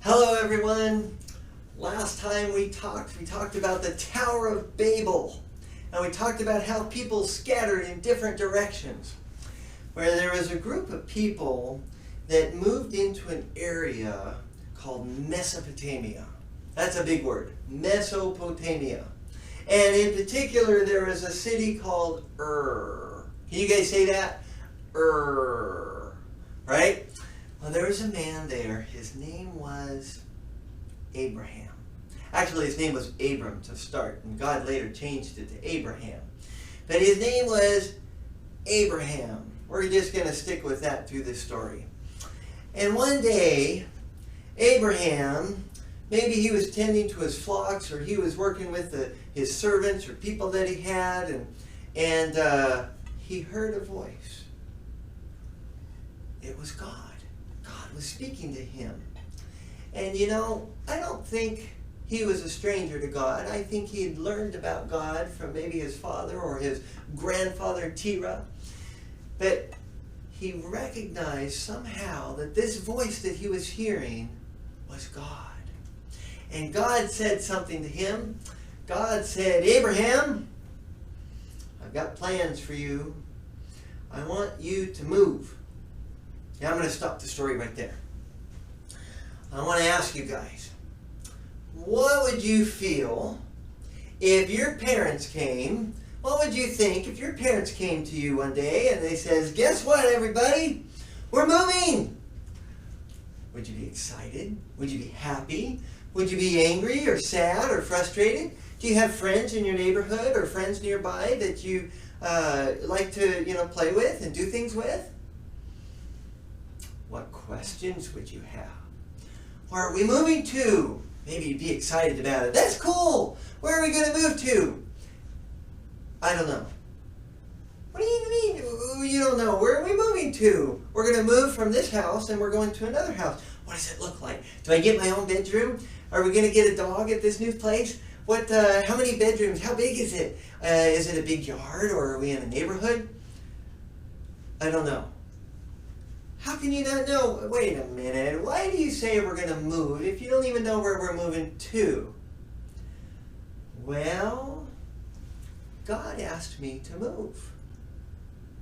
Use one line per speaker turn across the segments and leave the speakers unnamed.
Hello everyone. Last time we talked about the Tower of Babel. And we talked about how people scattered in different directions. Where there was a group of people that moved into an area called Mesopotamia. That's a big word, Mesopotamia. And in particular, there was a city called Ur. Can you guys say that? Ur. Right? Well, there was a man there. His name was Abraham. Actually, his name was Abram to start, and God later changed it to Abraham. But his name was Abraham. We're just going to stick with that through this story. And one day, Abraham, maybe he was tending to his flocks, or he was working with his servants or people that he had, and he heard a voice. It was God. God was speaking to him. And you know, I don't think he was a stranger to God. I think he had learned about God from maybe his father or his grandfather Terah. But he recognized somehow that this voice that he was hearing was God. And God said something to him. God said, Abraham, I've got plans for you. I want you to move. Now I'm going to stop the story right there. I want to ask you guys, what would you feel if your parents came? What would you think if your parents came to you one day and they says, guess what everybody? We're moving. Would you be excited? Would you be happy? Would you be angry or sad or frustrated? Do you have friends in your neighborhood or friends nearby that you like to play with and do things with? What questions would you have? Where are we moving to? Maybe you'd be excited about it. That's cool. Where are we going to move to? I don't know. What do you mean? You don't know. Where are we moving to? We're going to move from this house and we're going to another house. What does it look like? Do I get my own bedroom? Are we going to get a dog at this new place? How many bedrooms? How big is it? Is it a big yard or are we in a neighborhood? I don't know. How can you not know? Wait a minute. Why do you say we're going to move if you don't even know where we're moving to? Well, God asked me to move.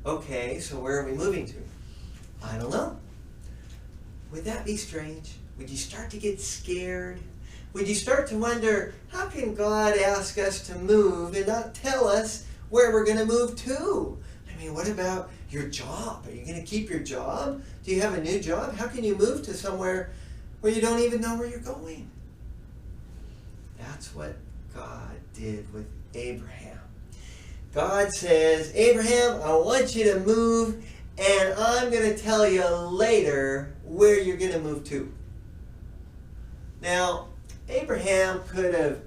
Okay, so where are we moving to? I don't know. Would that be strange? Would you start to get scared? Would you start to wonder, how can God ask us to move and not tell us where we're going to move to? I mean, what about your job? Are you going to keep your job? Do you have a new job? How can you move to somewhere where you don't even know where you're going? That's what God did with Abraham. God says, Abraham, I want you to move, and I'm going to tell you later where you're going to move to. Now, Abraham could have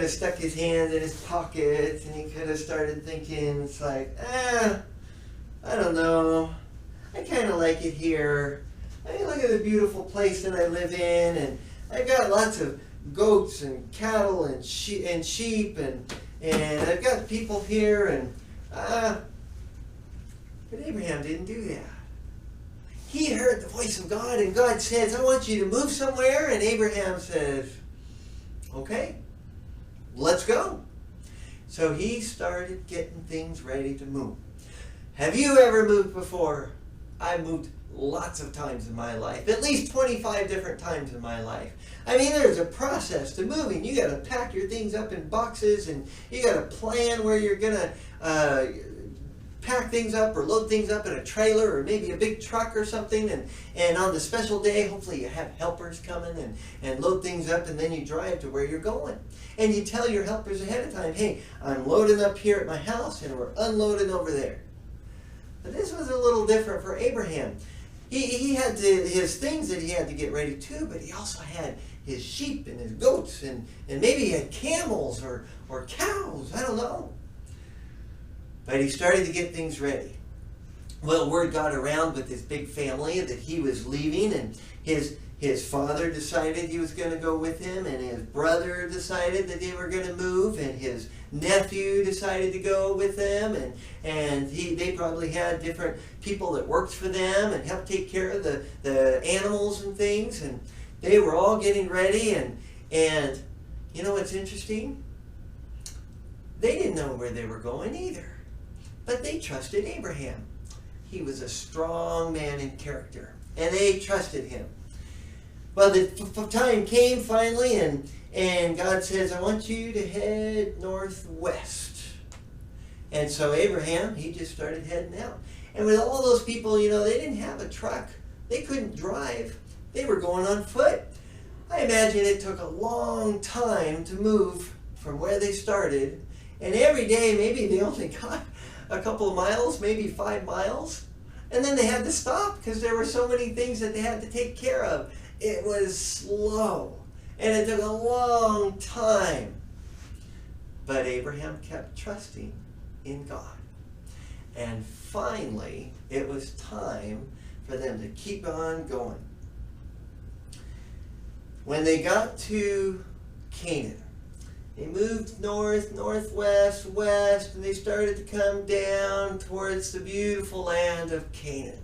stuck his hands in his pockets and he could have started thinking, it's like, I don't know. I kind of like it here. I mean, look at the beautiful place that I live in, and I've got lots of goats and cattle and sheep and I've got people here, and but Abraham didn't do that. He heard the voice of God, and God says, I want you to move somewhere, and Abraham says, okay, let's go. So he started getting things ready to move. Have you ever moved before? I've moved lots of times in my life, at least 25 different times in my life. I mean, there's a process to moving. You got to pack your things up in boxes, and you got to plan where you're going to pack things up or load things up in a trailer or maybe a big truck or something, and on the special day, hopefully you have helpers coming and load things up, and then you drive to where you're going. And you tell your helpers ahead of time, hey, I'm loading up here at my house and we're unloading over there. But this was a little different for Abraham. He had his things that he had to get ready too, but he also had his sheep and his goats, and maybe he had camels or cows, I don't know. But he started to get things ready. Well, word got around with his big family that he was leaving, and his father decided he was going to go with him, and his brother decided that they were going to move, and his nephew decided to go with them, and they probably had different people that worked for them and helped take care of the animals and things. And they were all getting ready, and you know what's interesting? They didn't know where they were going either, but they trusted Abraham. He was a strong man in character, and they trusted him. Well, the time came finally, and God says, I want you to head northwest. And so Abraham, he just started heading out. And with all those people, you know, they didn't have a truck. They couldn't drive. They were going on foot. I imagine it took a long time to move from where they started. And every day, maybe they only got a couple of miles, maybe 5 miles. And then they had to stop because there were so many things that they had to take care of. It was slow. And it took a long time. But Abraham kept trusting in God. And finally, it was time for them to keep on going. When they got to Canaan, they moved north, northwest, west, and they started to come down towards the beautiful land of Canaan.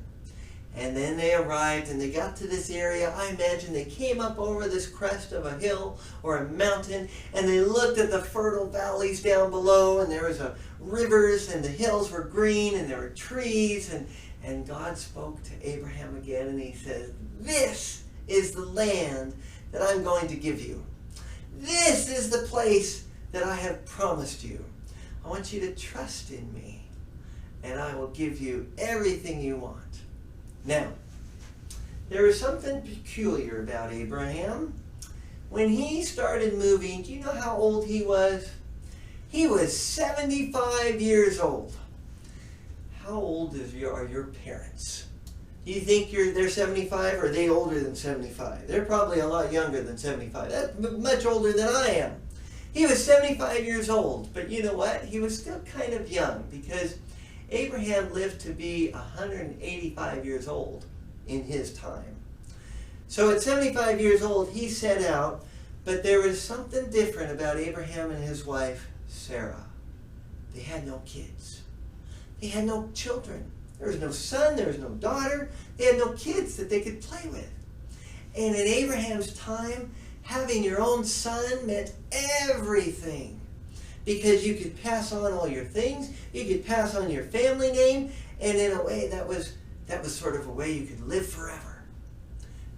And then they arrived and they got to this area. I imagine they came up over this crest of a hill or a mountain, and they looked at the fertile valleys down below, and there was rivers, and the hills were green, and there were trees, and God spoke to Abraham again, and he says, this is the land that I'm going to give you. This is the place that I have promised you. I want you to trust in me, and I will give you everything you want. Now, there was something peculiar about Abraham. When he started moving, do you know how old he was? He was 75 years old. How old are your parents? Do you think they're 75, or are they older than 75? They're probably a lot younger than 75. That's much older than I am. He was 75 years old, but you know what? He was still kind of young, because Abraham lived to be 185 years old in his time. So at 75 years old, he set out, but there was something different about Abraham and his wife, Sarah. They had no kids. They had no children. There was no son, there was no daughter. They had no kids that they could play with. And in Abraham's time, having your own son meant everything. Because you could pass on all your things, you could pass on your family name, and in a way that was sort of a way you could live forever.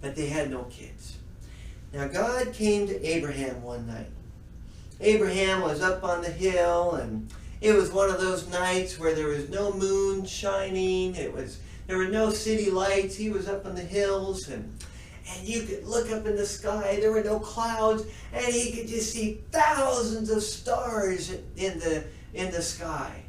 But they had no kids. Now God came to Abraham one night. Abraham was up on the hill, and it was one of those nights where there was no moon shining, there were no city lights. He was up on the hills, and you could look up in the sky. There were no clouds, and he could just see thousands of stars in the sky.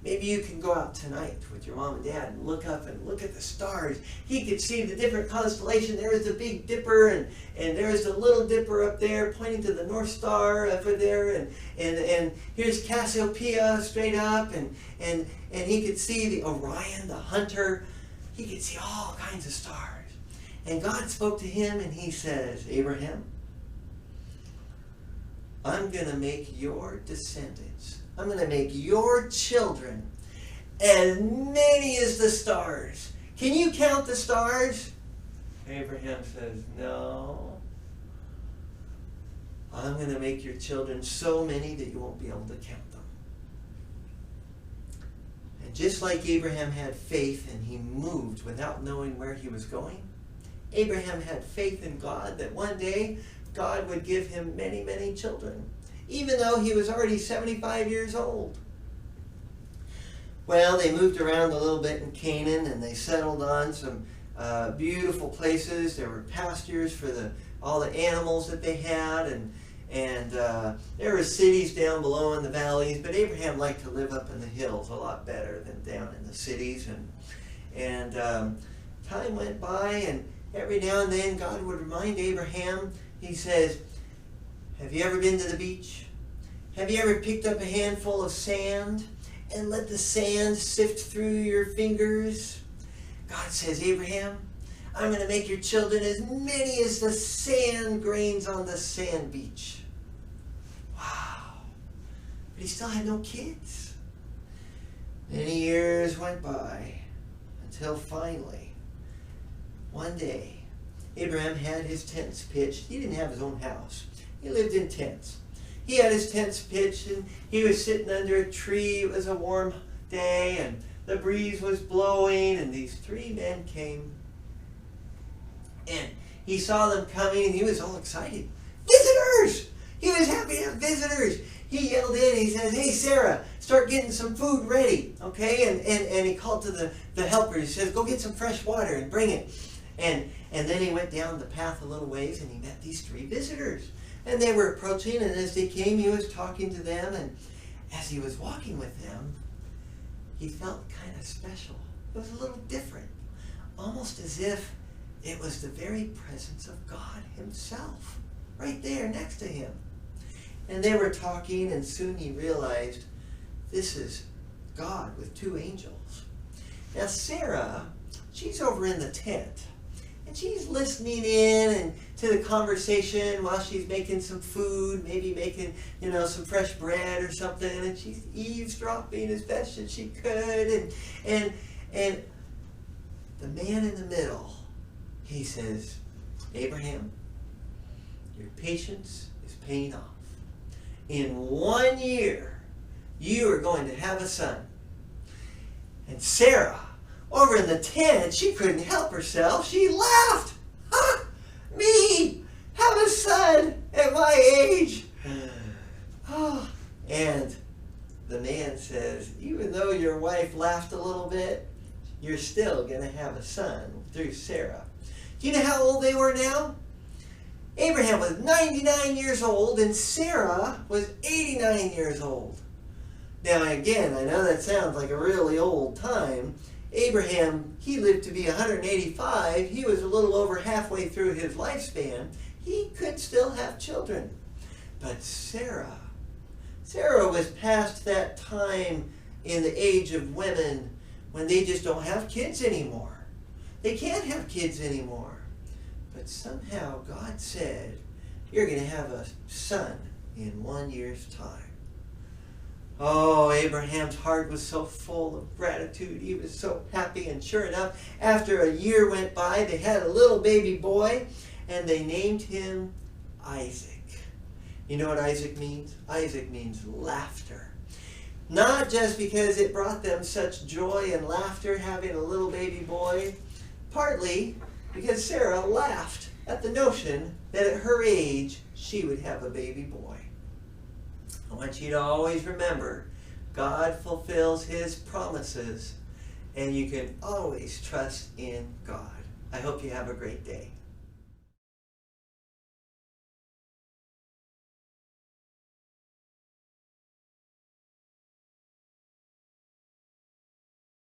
Maybe you can go out tonight with your mom and dad and look up and look at the stars. He could see the different constellations. There was the Big Dipper, and there was the Little Dipper up there pointing to the North Star over there, and here's Cassiopeia straight up, and he could see the Orion, the Hunter. He could see all kinds of stars. And God spoke to him, and he says, Abraham, I'm going to make your descendants, I'm going to make your children as many as the stars. Can you count the stars? Abraham says, no. I'm going to make your children so many that you won't be able to count them. And just like Abraham had faith and he moved without knowing where he was going, Abraham had faith in God that one day God would give him many, many children, even though he was already 75 years old. Well, they moved around a little bit in Canaan, and they settled on some beautiful places. There were pastures for all the animals that they had, and there were cities down below in the valleys, but Abraham liked to live up in the hills a lot better than down in the cities. And time went by, and every now and then God would remind Abraham, he says, have you ever been to the beach? Have you ever picked up a handful of sand and let the sand sift through your fingers? God says, Abraham, I'm going to make your children as many as the sand grains on the sand beach. Wow. But he still had no kids. Many years went by until finally, one day, Abraham had his tents pitched. He didn't have his own house. He lived in tents. He had his tents pitched, and he was sitting under a tree. It was a warm day, and the breeze was blowing, and these three men came. And he saw them coming, and he was all excited. Visitors! He was happy to have visitors. He yelled in, he says, "Hey, Sarah, start getting some food ready." Okay? And he called to the helper. He says, "Go get some fresh water and bring it." And then he went down the path a little ways, and he met these three visitors. And they were approaching, and as they came, he was talking to them. And as he was walking with them, he felt kind of special. It was a little different. Almost as if it was the very presence of God himself right there next to him. And they were talking, and soon he realized this is God with two angels. Now Sarah, she's over in the tent, and she's listening in and to the conversation while she's making some food, maybe making, some fresh bread or something, and she's eavesdropping as best as she could. And the man in the middle, he says, "Abraham, your patience is paying off. In 1 year, you are going to have a son." And Sarah, over in the tent, she couldn't help herself. She laughed. "Ha! Me! Have a son at my age!" Oh. And the man says, "Even though your wife laughed a little bit, you're still going to have a son through Sarah." Do you know how old they were now? Abraham was 99 years old, and Sarah was 89 years old. Now again, I know that sounds like a really old time. Abraham, he lived to be 185. He was a little over halfway through his lifespan. He could still have children. But Sarah was past that time in the age of women when they just don't have kids anymore. They can't have kids anymore. But somehow God said, "You're going to have a son in 1 year's time." Oh, Abraham's heart was so full of gratitude. He was so happy. And sure enough, after a year went by, they had a little baby boy, and they named him Isaac. You know what Isaac means? Isaac means laughter. Not just because it brought them such joy and laughter having a little baby boy, partly because Sarah laughed at the notion that at her age she would have a baby boy. I want you to always remember, God fulfills his promises, and you can always trust in God. I hope you have a great day.